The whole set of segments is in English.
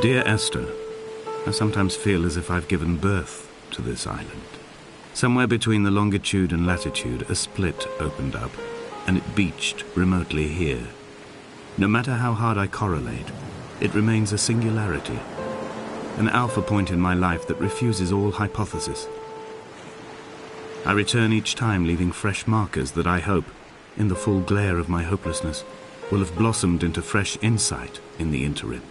Dear Esther, I sometimes feel as if I've given birth to this island. Somewhere between the longitude and latitude, a split opened up, and it beached remotely here. No matter how hard I correlate, it remains a singularity, an alpha point in my life that refuses all hypothesis. I return each time leaving fresh markers that I hope, in the full glare of my hopelessness, will have blossomed into fresh insight in the interim.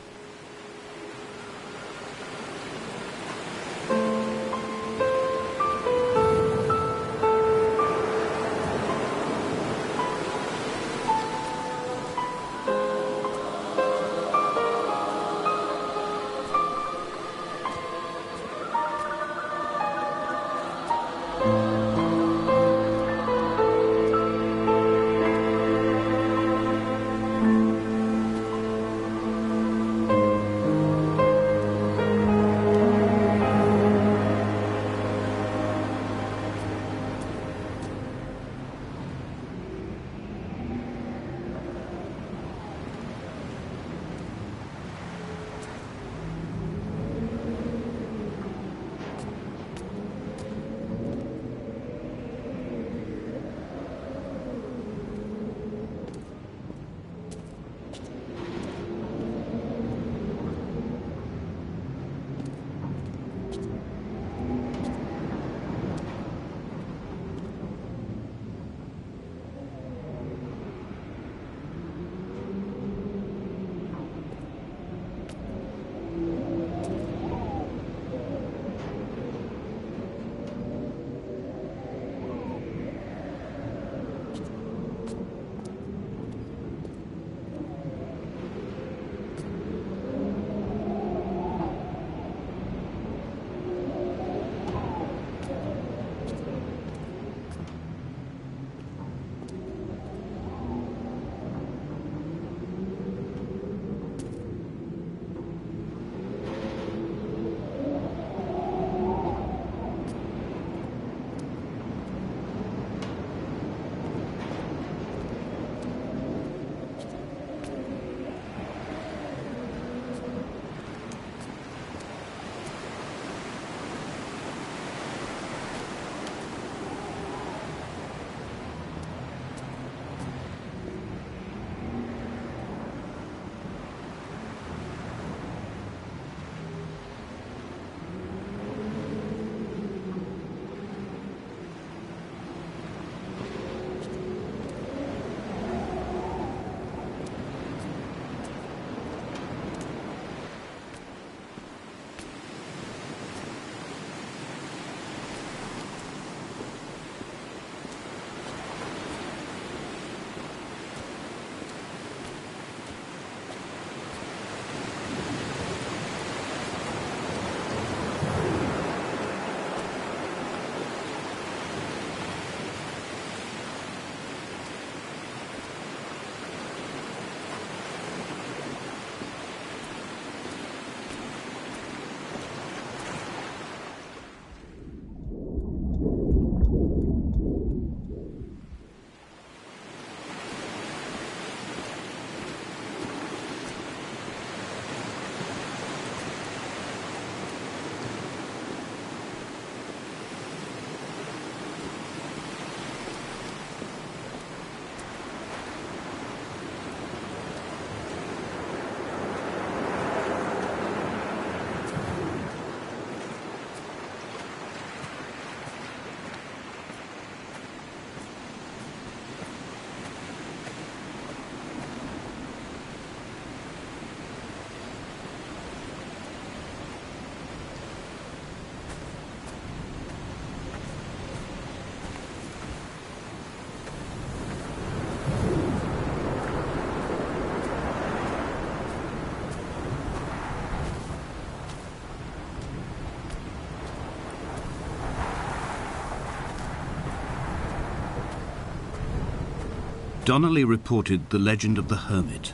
Donnelly reported the legend of the hermit,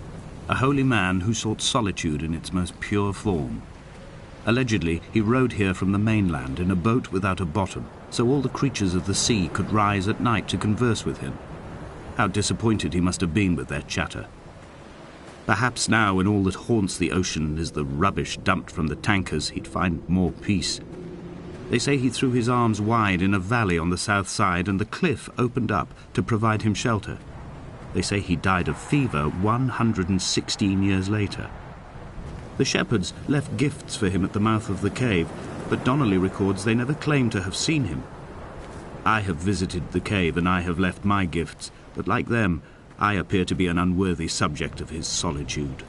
a holy man who sought solitude in its most pure form. Allegedly, he rode here from the mainland in a boat without a bottom, so all the creatures of the sea could rise at night to converse with him. How disappointed he must have been with their chatter. Perhaps now, when all that haunts the ocean is the rubbish dumped from the tankers, he'd find more peace. They say he threw his arms wide in a valley on the south side, and the cliff opened up to provide him shelter. They say he died of fever 116 years later. The shepherds left gifts for him at the mouth of the cave, but Donnelly records they never claimed to have seen him. I have visited the cave and I have left my gifts, but like them, I appear to be an unworthy subject of his solitude.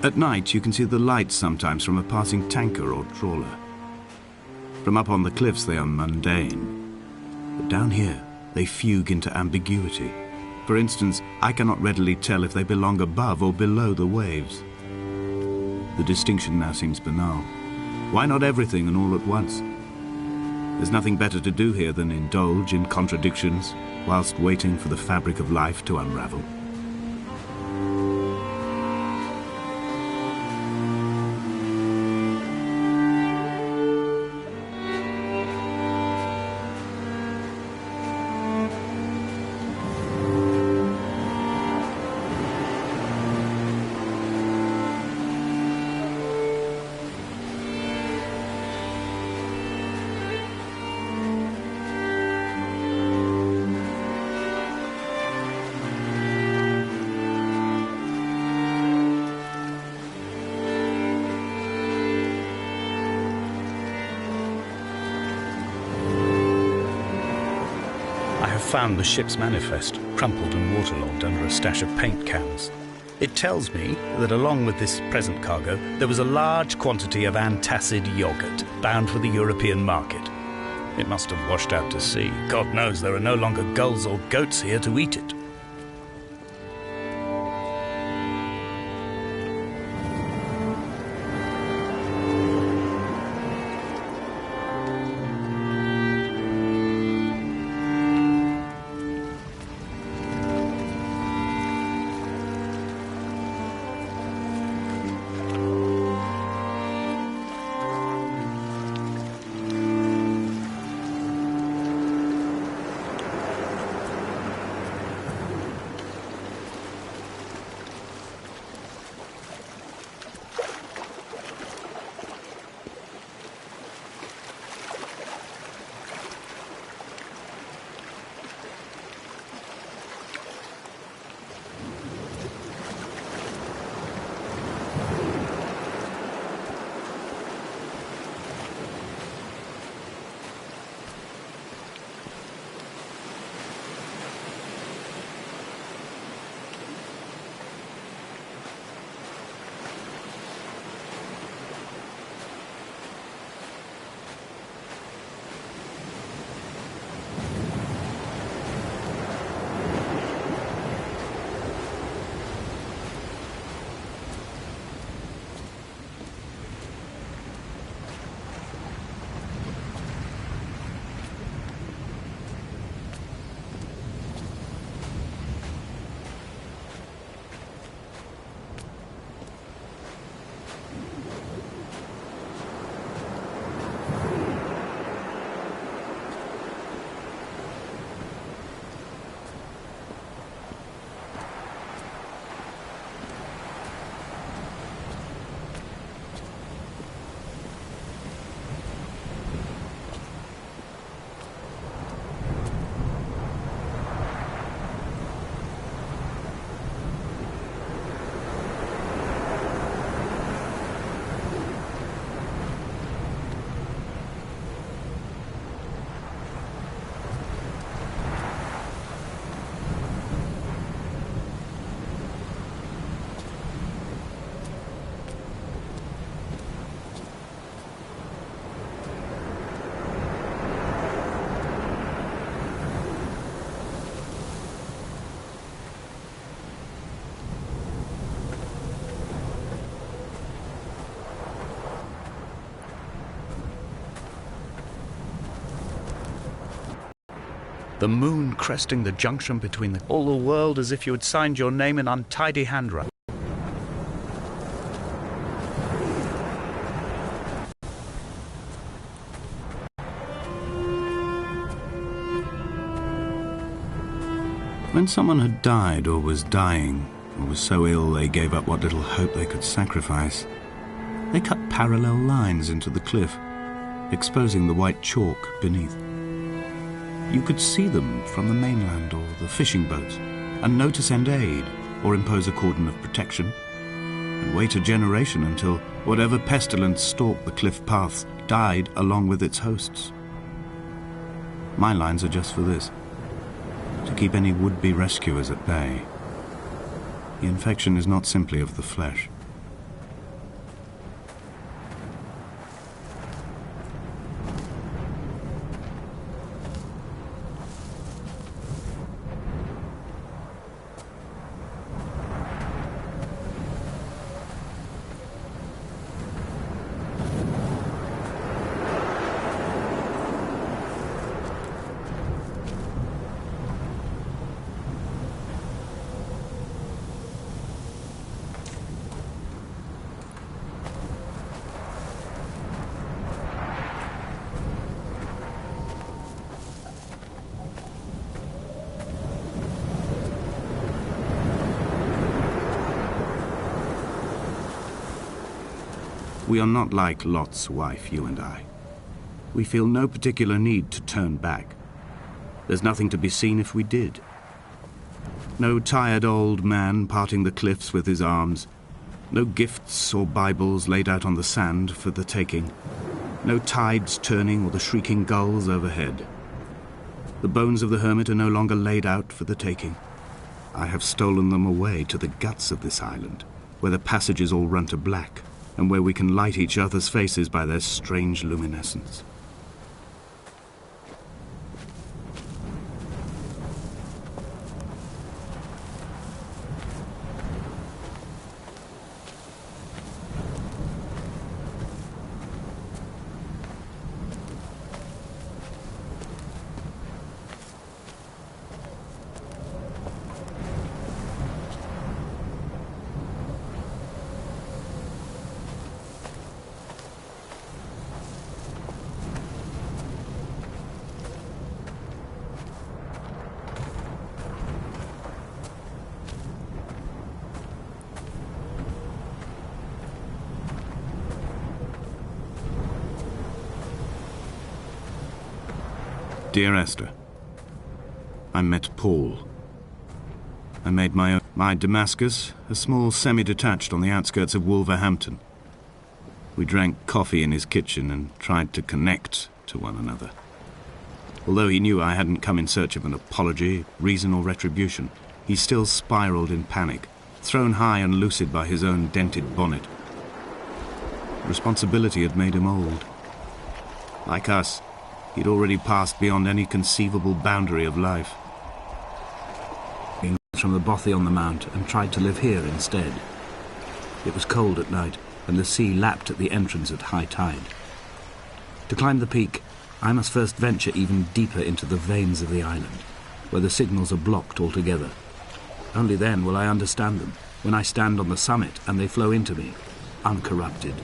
At night, you can see the lights sometimes from a passing tanker or trawler. From up on the cliffs, they are mundane. But down here, they fugue into ambiguity. For instance, I cannot readily tell if they belong above or below the waves. The distinction now seems banal. Why not everything and all at once? There's nothing better to do here than indulge in contradictions whilst waiting for the fabric of life to unravel. Found the ship's manifest, crumpled and waterlogged under a stash of paint cans. It tells me that along with this present cargo, there was a large quantity of antacid yogurt bound for the European market. It must have washed out to sea. God knows there are no longer gulls or goats here to eat it. The moon cresting the junction between all the world as if you had signed your name in untidy handwriting. When someone had died or was dying, or was so ill they gave up what little hope they could sacrifice, they cut parallel lines into the cliff, exposing the white chalk beneath. You could see them from the mainland or the fishing boats, and know to send aid or impose a cordon of protection, and wait a generation until whatever pestilence stalked the cliff paths died along with its hosts. My lines are just for this, to keep any would-be rescuers at bay. The infection is not simply of the flesh. We are not like Lot's wife, you and I. We feel no particular need to turn back. There's nothing to be seen if we did. No tired old man parting the cliffs with his arms. No gifts or Bibles laid out on the sand for the taking. No tides turning or the shrieking gulls overhead. The bones of the hermit are no longer laid out for the taking. I have stolen them away to the guts of this island, where the passages all run to black, and where we can light each other's faces by their strange luminescence. Dear Esther, I met Paul. I made my Damascus, a small semi-detached on the outskirts of Wolverhampton. We drank coffee in his kitchen and tried to connect to one another. Although he knew I hadn't come in search of an apology, reason or retribution, he still spiraled in panic, thrown high and lucid by his own dented bonnet. Responsibility had made him old. Like us, he'd already passed beyond any conceivable boundary of life. From the bothy on the mount and tried to live here instead. It was cold at night, and the sea lapped at the entrance at high tide. To climb the peak, I must first venture even deeper into the veins of the island, where the signals are blocked altogether. Only then will I understand them, when I stand on the summit and they flow into me, uncorrupted.